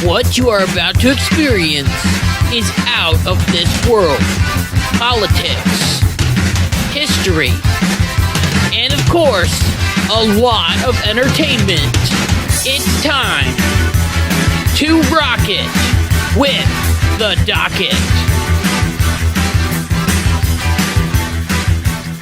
What you are about to experience is out of this world. Politics, history, and of course, a lot of entertainment. It's time to rock it with the Docket.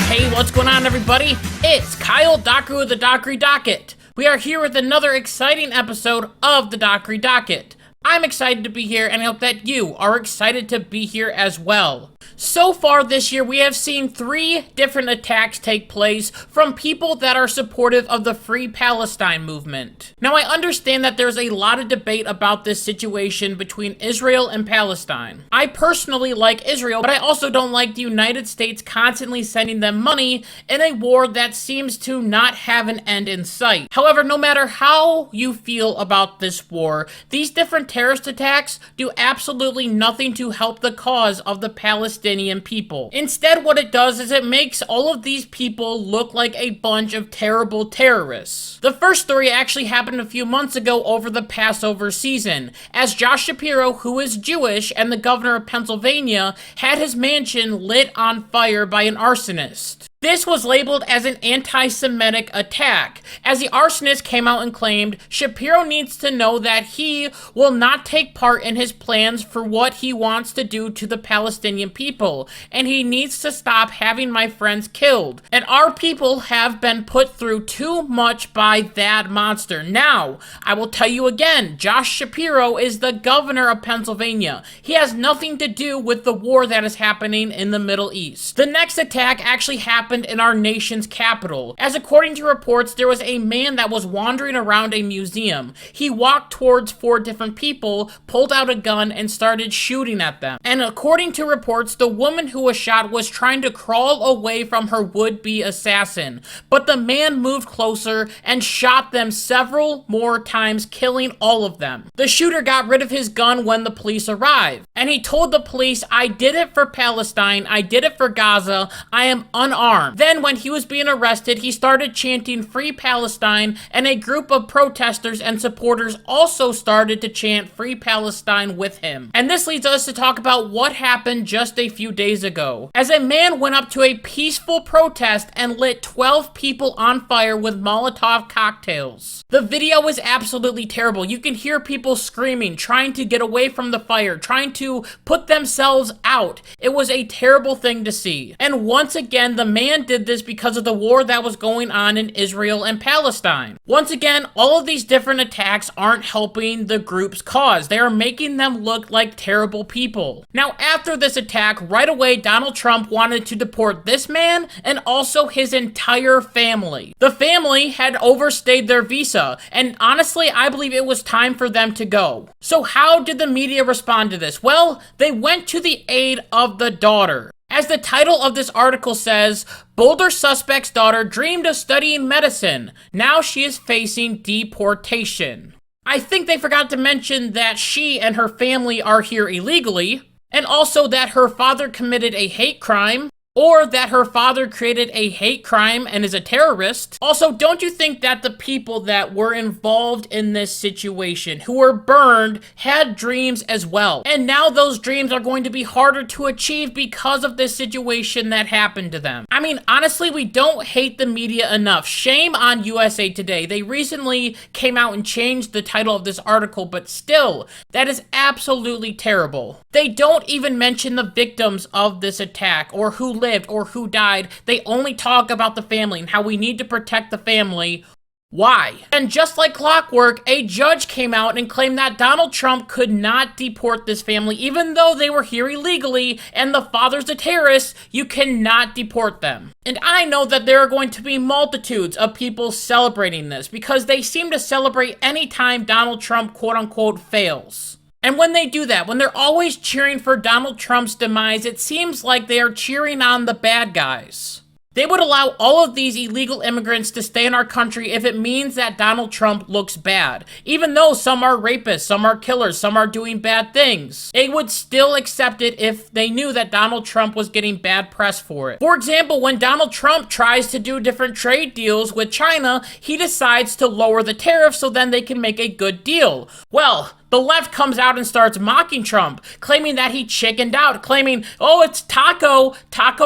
Hey, what's going on, everybody? It's Kyle Dockery with the Dockery Docket. We are here with another exciting episode of the Dockery Docket. I'm excited to be here, and I hope that you are excited to be here as well. So far this year, we have seen 3 different attacks take place from people that are supportive of the Free Palestine movement. Now, I understand that there's a lot of debate about this situation between Israel and Palestine. I personally like Israel, but I also don't like the United States constantly sending them money in a war that seems to not have an end in sight. However, no matter how you feel about this war, these different terrorist attacks do absolutely nothing to help the cause of the Palestinian people. Instead, what it does is it makes all of these people look like a bunch of terrible terrorists. The first story actually happened a few months ago over the Passover season, as Josh Shapiro, who is Jewish and the governor of Pennsylvania, had his mansion lit on fire by an arsonist. This was labeled as an anti-Semitic attack, as the arsonist came out and claimed Shapiro needs to know that he will not take part in his plans for what he wants to do to the Palestinian people, and he needs to stop having my friends killed. And our people have been put through too much by that monster. Now, I will tell you again, Josh Shapiro is the governor of Pennsylvania. He has nothing to do with the war that is happening in the Middle East. The next attack actually happened in our nation's capital, as according to reports, there was a man that was wandering around a museum. He walked towards 4 different people, pulled out a gun, and started shooting at them. And according to reports, the woman who was shot was trying to crawl away from her would-be assassin, but the man moved closer and shot them several more times, killing all of them. The shooter got rid of his gun when the police arrived, and he told the police, "I did it for Palestine, I did it for Gaza, I am unarmed." Then, when he was being arrested, he started chanting Free Palestine, and a group of protesters and supporters also started to chant Free Palestine with him. And this leads us to talk about what happened just a few days ago, as a man went up to a peaceful protest and lit 12 people on fire with Molotov cocktails. The video is absolutely terrible. You can hear people screaming, trying to get away from the fire, trying to put themselves out. It was a terrible thing to see. And once again, the man did this because of the war that was going on in Israel and Palestine. Once again, all of these different attacks aren't helping the group's cause. They are making them look like terrible people. Now, after this attack, right away, Donald Trump wanted to deport this man and also his entire family. The family had overstayed their visa, and honestly, I believe it was time for them to go. So how did the media respond to this? Well, they went to the aid of the daughter. As the title of this article says, Boulder suspect's daughter dreamed of studying medicine. Now she is facing deportation. I think they forgot to mention that she and her family are here illegally, and also that her father committed a hate crime, or that her father created a hate crime and is a terrorist. Also, don't you think that the people that were involved in this situation, who were burned, had dreams as well? And now those dreams are going to be harder to achieve because of this situation that happened to them. I mean, honestly, we don't hate the media enough. Shame on USA Today. They recently came out and changed the title of this article, but still, that is absolutely terrible. They don't even mention the victims of this attack, or who lived or who died. They only talk about the family and how we need to protect the family. Why? And just like clockwork, a judge came out and claimed that Donald Trump could not deport this family, even though they were here illegally and the father's a terrorist. You cannot deport them. And I know that there are going to be multitudes of people celebrating this, because they seem to celebrate any time Donald Trump quote-unquote fails. And when they do that, when they're always cheering for Donald Trump's demise, it seems like they are cheering on the bad guys. They would allow all of these illegal immigrants to stay in our country if it means that Donald Trump looks bad. Even though some are rapists, some are killers, some are doing bad things. They would still accept it if they knew that Donald Trump was getting bad press for it. For example, when Donald Trump tries to do different trade deals with China, he decides to lower the tariffs so then they can make a good deal. Well, The left comes out and starts mocking Trump, claiming that he chickened out, claiming, oh, it's Taco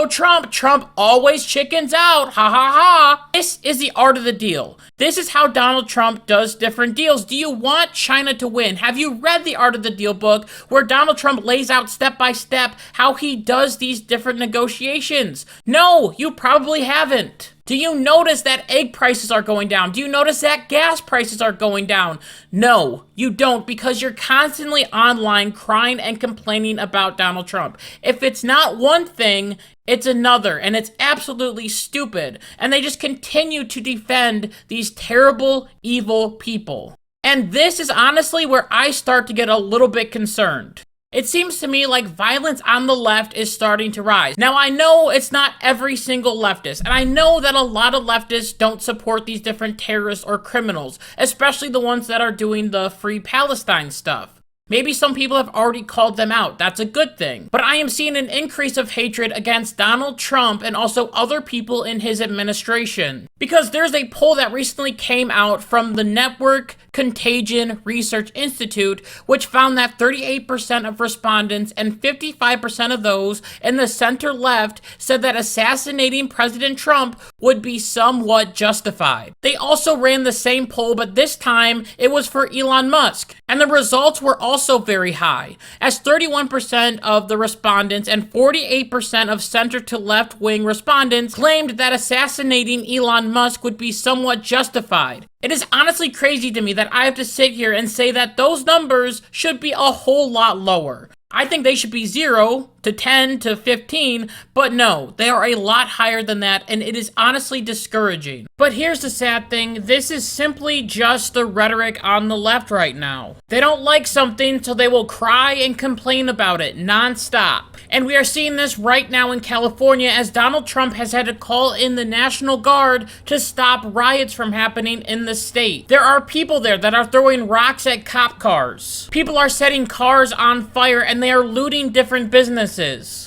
Trump. Trump always chickens out. Ha ha ha. This is the art of the deal. This is how Donald Trump does different deals. Do you want China to win? Have you read the Art of the Deal book where Donald Trump lays out step by step how he does these different negotiations? No, you probably haven't. Do you notice that egg prices are going down? Do you notice that gas prices are going down? No, you don't, because you're constantly online crying and complaining about Donald Trump. If it's not one thing, it's another, and it's absolutely stupid. And they just continue to defend these terrible, evil people. And this is honestly where I start to get a little bit concerned. It seems to me like violence on the left is starting to rise. Now, I know it's not every single leftist, and I know that a lot of leftists don't support these different terrorists or criminals, especially the ones that are doing the Free Palestine stuff. Maybe some people have already called them out. That's a good thing. But I am seeing an increase of hatred against Donald Trump and also other people in his administration. Because there's a poll that recently came out from the Network Contagion Research Institute, which found that 38% of respondents and 55% of those in the center-left said that assassinating President Trump would be somewhat justified. They also ran the same poll, but this time it was for Elon Musk. And the results were also very high, as 31% of the respondents and 48% of center to left-wing respondents claimed that assassinating Elon Musk would be somewhat justified. It is honestly crazy to me that I have to sit here and say that those numbers should be a whole lot lower. I think they should be 0 to 10 to 15, but no, they are a lot higher than that, and it is honestly discouraging. But here's the sad thing, this is simply just the rhetoric on the left right now. They don't like something, so they will cry and complain about it non-stop. And we are seeing this right now in California as Donald Trump has had to call in the National Guard to stop riots from happening in the state. There are people there that are throwing rocks at cop cars. People are setting cars on fire and they are looting different businesses.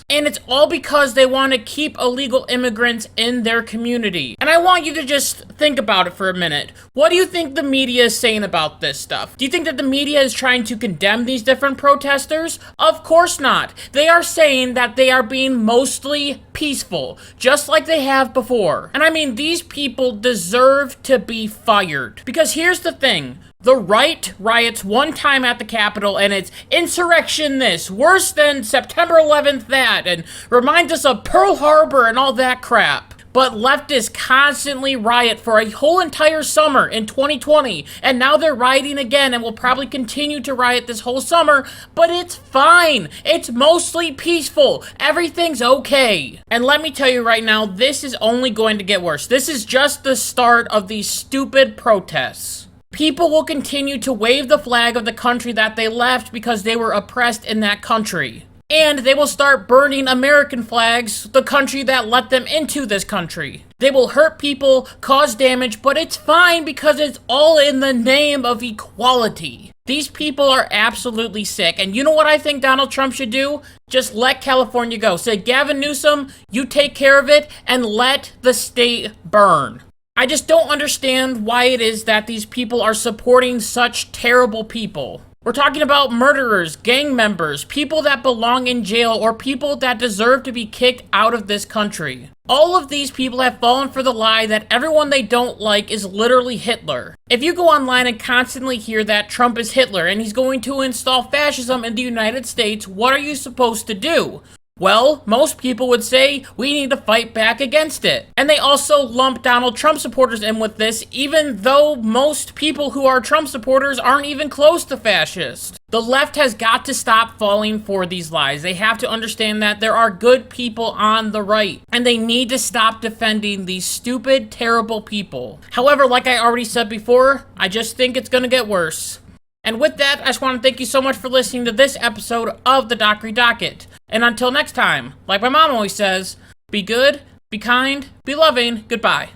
And it's all because they want to keep illegal immigrants in their community. And I want you to just think about it for a minute. What do you think the media is saying about this stuff? Do you think that the media is trying to condemn these different protesters? Of course not. They are saying that they are being mostly peaceful, just like they have before. And I mean, these people deserve to be fired. Because here's the thing. The right riots one time at the Capitol, and it's insurrection this, worse than September 11th that, and reminds us of Pearl Harbor and all that crap. But leftists constantly riot for a whole entire summer in 2020, and now they're rioting again and will probably continue to riot this whole summer, but it's fine. It's mostly peaceful. Everything's okay. And let me tell you right now, this is only going to get worse. This is just the start of these stupid protests. People will continue to wave the flag of the country that they left because they were oppressed in that country. And they will start burning American flags, the country that let them into this country. They will hurt people, cause damage, but it's fine because it's all in the name of equality. These people are absolutely sick, and you know what I think Donald Trump should do? Just let California go. Say, Gavin Newsom, you take care of it, and let the state burn. I just don't understand why it is that these people are supporting such terrible people. We're talking about murderers, gang members, people that belong in jail, or people that deserve to be kicked out of this country. All of these people have fallen for the lie that everyone they don't like is literally Hitler. If you go online and constantly hear that Trump is Hitler and he's going to install fascism in the United States, what are you supposed to do? Well, most people would say we need to fight back against it. And they also lump Donald Trump supporters in with this, even though most people who are Trump supporters aren't even close to fascist. The left has got to stop falling for these lies. They have to understand that there are good people on the right, and they need to stop defending these stupid, terrible people. However, like I already said before, I just think it's gonna get worse. And with that, I just want to thank you so much for listening to this episode of the Dockery Docket. And until next time, like my mom always says, be good, be kind, be loving, goodbye.